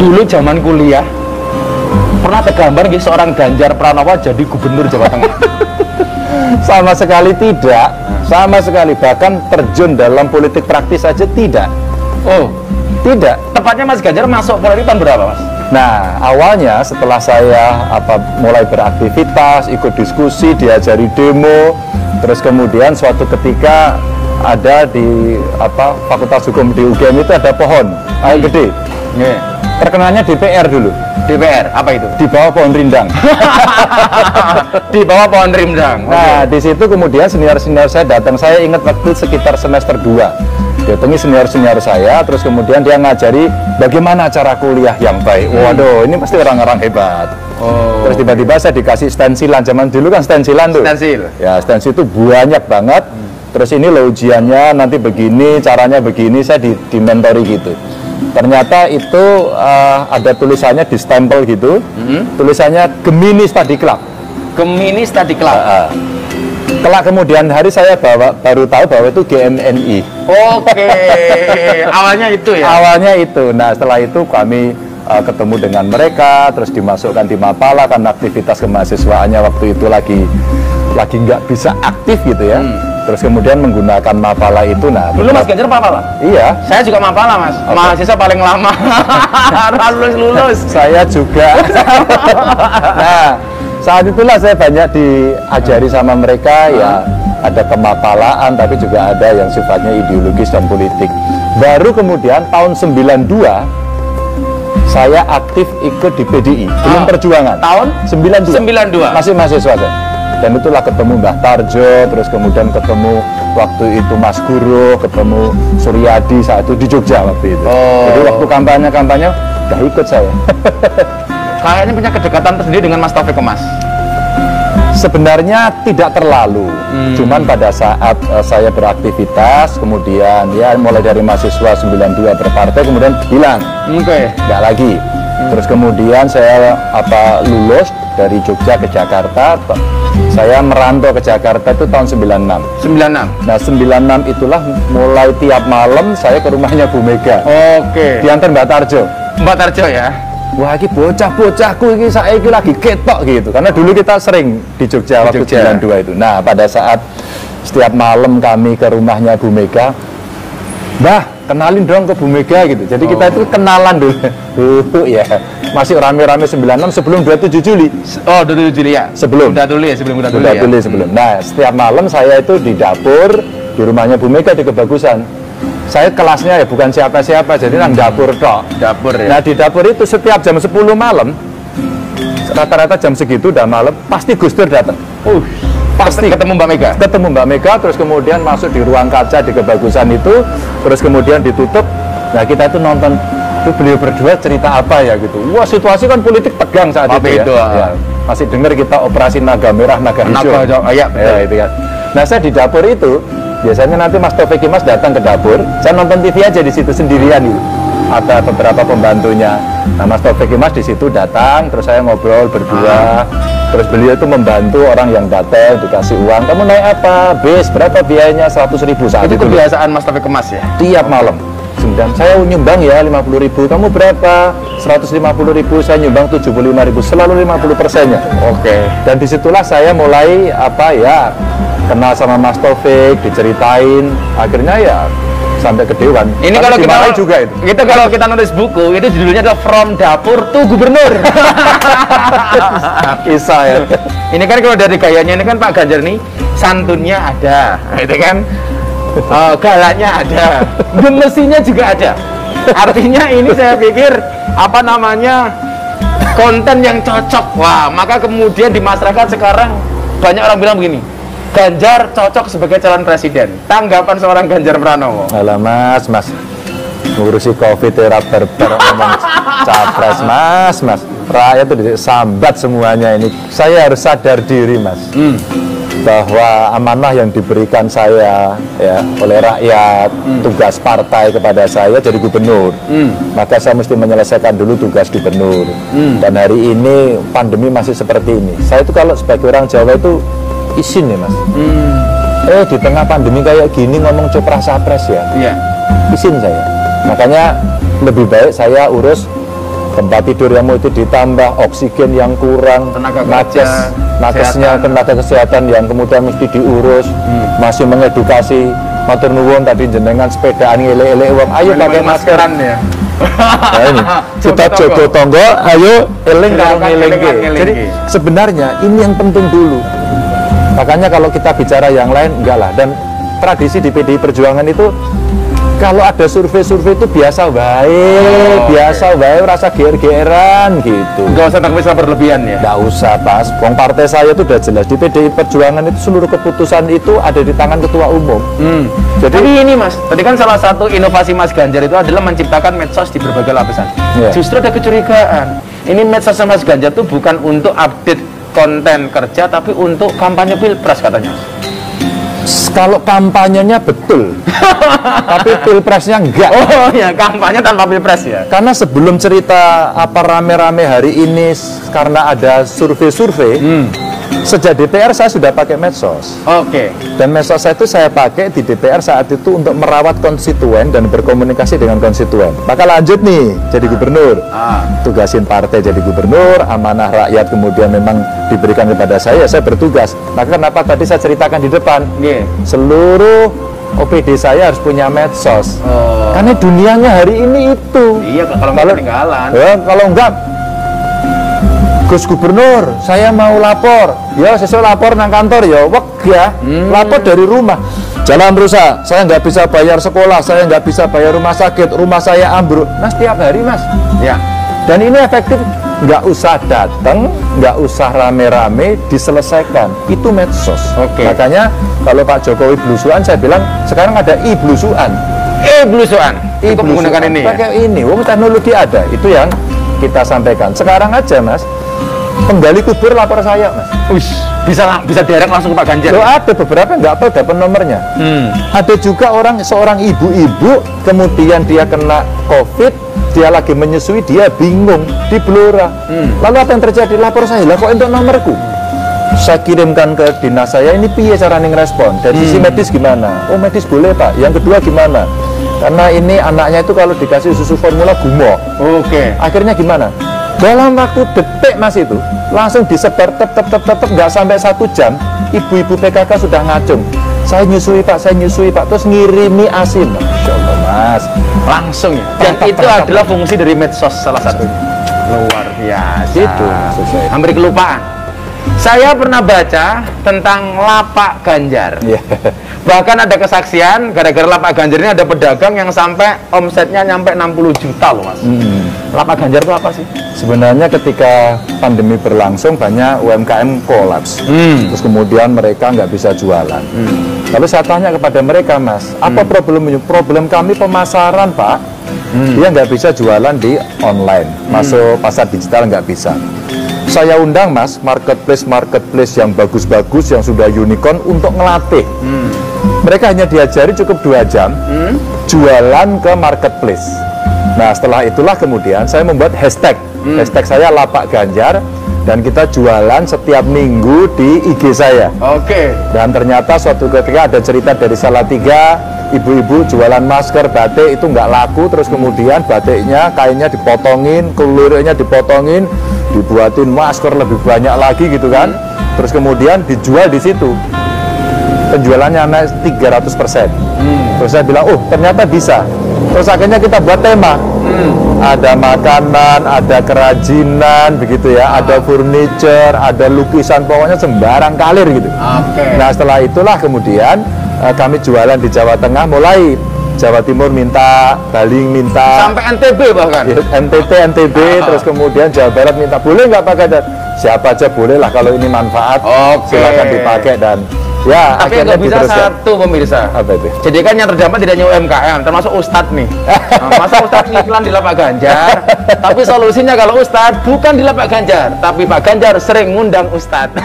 Dulu zaman kuliah pernah tergambar gitu seorang Ganjar Pranowo jadi gubernur Jawa Tengah? Sama sekali tidak, sama sekali, bahkan terjun dalam politik praktis saja tidak. Oh, tidak. tepatnya Mas Ganjar masuk politik tahun berapa, Mas? Nah, awalnya setelah saya mulai beraktivitas, ikut diskusi, diajari demo, terus kemudian suatu ketika ada di Fakultas Hukum di UGM itu ada pohon air gede. Yeah. Terkenalnya DPR dulu. DPR, apa itu? Di bawah pohon rindang. Di bawah pohon rindang. Nah, di situ kemudian senior-senior saya datang. Saya ingat waktu sekitar semester 2. Datangi senior-senior saya, terus kemudian dia ngajari bagaimana cara kuliah yang baik. Waduh, ini pasti orang-orang hebat. Oh. Terus tiba-tiba saya dikasih stensilan. Zaman dulu kan stensilan tuh. Stensil. Ya, stensil itu banyak banget. Terus ini lo ujiannya nanti begini, caranya begini, saya dimentori gitu. Ternyata itu ada tulisannya di stempel gitu. Tulisannya Gemini Study Club. Gemini Study Club. Kelak kemudian hari saya baru tahu bahwa itu GMNI. Oke. Awalnya itu ya? Awalnya itu. Nah, setelah itu kami ketemu dengan mereka, terus dimasukkan di Mapala karena aktivitas kemahasiswaannya waktu itu lagi nggak bisa aktif gitu ya. Terus kemudian menggunakan Mapala itu. Nah, dulu Mas Ganjar Mapala? Iya. Saya juga Mapala, Mas. Okay. Mahasiswa paling lama. lulus. Saya juga. Nah, saat itulah saya banyak diajari sama mereka ya, ada kemapalaan tapi juga ada yang sifatnya ideologis dan politik. Baru kemudian tahun 92 saya aktif ikut di PDI, belum perjuangan. Tahun 92. Masih mahasiswa saya. Dan itulah ketemu Mbah Tarjo, terus kemudian ketemu waktu itu Mas Guru, ketemu Suryadi saat itu di Jogja waktu itu. Jadi waktu kampanye udah ikut saya. Kayaknya punya kedekatan tersendiri dengan Mas Taufik Kemas. Sebenarnya tidak terlalu, cuman pada saat saya beraktivitas, kemudian ya mulai dari mahasiswa 92 berpartai, kemudian hilang, nggak lagi. Terus kemudian saya lulus dari Jogja ke Jakarta, saya merantau ke Jakarta itu tahun 96. 96. Nah 96 itulah mulai tiap malam saya ke rumahnya Bu Mega. Oke. Diantar Mbak Tarjo. Mbak Tarjo ya. Wah, ini bocah-bocahku ini saya ini lagi ketok gitu. Karena dulu kita sering di Jogja waktu 92 itu. Nah, pada saat setiap malam kami ke rumahnya Bu Mega, Mbah, kenalin dong ke Bu Mega gitu. Jadi kita itu kenalan dulu. Ya. Masih rame-rame 96 sebelum 27 Juli. Oh, 27 Juli ya. Sebelum. Udah dulu ya, sebelum udah dulu ya. Sebelum. Nah, setiap malam saya itu di dapur di rumahnya Bu Mega di Kebagusan. Saya kelasnya ya bukan siapa-siapa, jadi nang dapur tok. Dapur ya. Nah, di dapur itu setiap jam 10 malam, rata-rata jam segitu udah malam, pasti Gus Dur datang. Pasti ketemu Mbak Mega. Ketemu Mbak Mega, terus kemudian masuk di ruang kaca di Kebagusan itu, terus kemudian ditutup. Nah, kita itu nonton, itu beliau berdua cerita apa ya gitu. Wah, situasi kan politik tegang saat itu ya. Masih dengar kita operasi naga merah, naga hijau. Ya, itu kan. Nah, saya di dapur itu biasanya nanti Mas Taufik Kemas datang ke dapur, saya nonton TV aja di situ sendirian gitu. Ada beberapa pembantunya. Nah, Mas Taufik Kemas di situ datang, terus saya ngobrol berdua. Terus beliau itu membantu orang yang datang, dikasih uang. Kamu naik apa? Bis, berapa biayanya? 100.000 saat itu. Itu kebiasaan Mas Taufik Kemas ya? Tiap malam. Kemudian saya nyumbang ya 50.000. Kamu berapa? 150.000. Saya nyumbang 75.000. Selalu 50%-nya. Oke. Dan disitulah saya mulai kenal sama Mas Taufik, diceritain, akhirnya ya sampai ke Dewan. Ini kalau kita juga itu. Kalau kita nulis buku, itu judulnya adalah From Dapur to Gubernur. Kisah ya. Ini kan kalau dari gayanya ini kan Pak Ganjar nih santunnya ada, itu kan. Galaknya ada, gemesinya juga ada. Artinya ini saya pikir konten yang cocok. Wah, maka kemudian di masyarakat sekarang banyak orang bilang begini, Ganjar cocok sebagai calon presiden. Tanggapan seorang Ganjar Pranowo. Alah mas, ngurusi COVID era berber ngomong capres mas. Rakyat itu disambat semuanya ini. Saya harus sadar diri mas, bahwa amanah yang diberikan saya ya oleh rakyat, tugas partai kepada saya jadi gubernur. Maka saya mesti menyelesaikan dulu tugas gubernur. Dan hari ini pandemi masih seperti ini. Saya itu kalau sebagai orang Jawa itu isin ya mas. Di tengah pandemi kayak gini ngomong copras-sapres ya. Iya. Isin saya. Makanya lebih baik saya urus tempat tidur yang multi ditambah, oksigen yang kurang, Tenaga kerja, nakesnya kesehatan. tenaga kesehatan yang kemudian mesti diurus, masih mengedukasi. Matur nuwun tadi jenengan sepedaan elek-elek wong, ayo pakai masker. ya. Nah, ini kita jogo tonggo, ayo eling karo Silakan ngelingke. eling. Jadi sebenarnya ini yang penting dulu. Makanya kalau kita bicara yang lain enggak lah. Dan tradisi di PDI Perjuangan itu kalau ada survei-survei itu biasa baik, biasa baik, rasa geer-geeran gitu. Nggak usah takut berlebihan ya. Nggak usah pas, wong partai saya itu udah jelas di PDI Perjuangan itu seluruh keputusan itu ada di tangan ketua umum. Jadi Tapi ini Mas, tadi kan salah satu inovasi Mas Ganjar itu adalah menciptakan medsos di berbagai lapisan. Iya. Justru ada kecurigaan. Ini medsos Mas Ganjar itu bukan untuk update konten kerja, tapi untuk kampanye pilpres katanya. kalau kampanyenya betul, tapi pilpresnya enggak. Oh ya, kampanye tanpa pilpres ya. Karena sebelum cerita apa rame-rame hari ini karena ada survei-survei, sejak DPR saya sudah pakai medsos. Oke. Dan medsos saya itu saya pakai di DPR saat itu untuk merawat konstituen dan berkomunikasi dengan konstituen. Maka lanjut nih jadi gubernur, tugasin partai jadi gubernur, amanah rakyat kemudian memang diberikan kepada saya bertugas. Maka kenapa tadi saya ceritakan di depan, seluruh OPD saya harus punya medsos. Karena dunianya hari ini itu. Iya, kalau nggak ketinggalan. Ya, kalau enggak, Gus Gubernur, saya mau lapor. Ya, sesuai lapor nang kantor ya, wek ya. Lapor dari rumah. Jalan rusak, saya nggak bisa bayar sekolah, saya nggak bisa bayar rumah sakit, rumah saya ambruk. Nah, setiap hari, Mas. Ya. Dan ini efektif, nggak usah datang, nggak usah rame-rame, diselesaikan. Itu medsos. Oke. Makanya kalau Pak Jokowi blusuan, saya bilang sekarang ada i-blusuan. Blusuan. Untuk menggunakan ini. Pakai ini, teknologi ada. Itu yang kita sampaikan. Sekarang aja, Mas. Penggali kubur lapor saya, Mas. Bisa direct langsung ke Pak Ganjar. Loh, ada beberapa nggak tahu dapat nomornya. Ada juga seorang ibu-ibu kemudian dia kena COVID, dia lagi menyusui, dia bingung di Blora. Lalu apa yang terjadi? Lapor saya, lah kok untuk nomorku? Saya kirimkan ke dinas saya, ini piye cara ngerespon? Dari sisi medis gimana? Oh, medis boleh Pak. Yang kedua gimana? Karena ini anaknya itu kalau dikasih susu formula gumoh. Oke. Akhirnya gimana? Dalam waktu detik, Mas, itu langsung disebar tep nggak sampai 1 jam, ibu-ibu PKK sudah ngacung. Saya nyusui Pak, terus ngirimi ASI. Masya Allah, Mas. Langsung ya. Dan itu adalah fungsi dari medsos salah satunya. Luar biasa. Itu maksud saya. Hampir kelupaan. Saya pernah baca tentang lapak Ganjar. Bahkan ada kesaksian gara-gara lapak Ganjar ini ada pedagang yang sampai omsetnya nyampe 60 juta loh, Mas. Lapak Ganjar itu apa sih? Sebenarnya ketika pandemi berlangsung banyak UMKM kolaps. Terus kemudian mereka nggak bisa jualan. Lalu saya tanya kepada mereka, Mas, apa problemnya? Problem kami pemasaran, Pak. Dia nggak bisa jualan di online, masuk pasar digital nggak bisa. Saya undang, Mas, marketplace yang bagus-bagus, yang sudah unicorn untuk ngelatih. Mereka hanya diajari cukup 2 jam jualan ke marketplace. Nah, setelah itulah kemudian saya membuat hashtag saya Lapak Ganjar, dan kita jualan setiap minggu di IG saya. Oke. Dan ternyata suatu ketika ada cerita dari Salatiga, ibu-ibu jualan masker, batik itu nggak laku, terus kemudian batiknya, kainnya dipotongin, kulurnya dipotongin, dibuatin masker lebih banyak lagi gitu kan. Terus kemudian dijual di situ. Penjualannya naik 300%. Terus saya bilang, oh ternyata bisa. Terus akhirnya kita buat tema. Ada makanan, ada kerajinan, begitu ya, ada furniture, ada lukisan, pokoknya sembarang kalir gitu. Nah, setelah itulah kemudian kami jualan di Jawa Tengah, mulai Jawa Timur minta, Bali minta, sampai NTB bahkan. NTB, terus kemudian Jawa Barat minta, boleh nggak pakai? Dan siapa aja boleh lah kalau ini manfaat, silakan dipakai. Dan ya, tapi nggak bisa satu pemirsa. Apa itu? Jadi kan yang terdampak tidak hanya UMKM, termasuk Ustadz nih. Masa Ustadz iklan di Lapak Ganjar, tapi solusinya kalau Ustadz bukan di Lapak Ganjar, tapi Pak Ganjar sering ngundang Ustadz.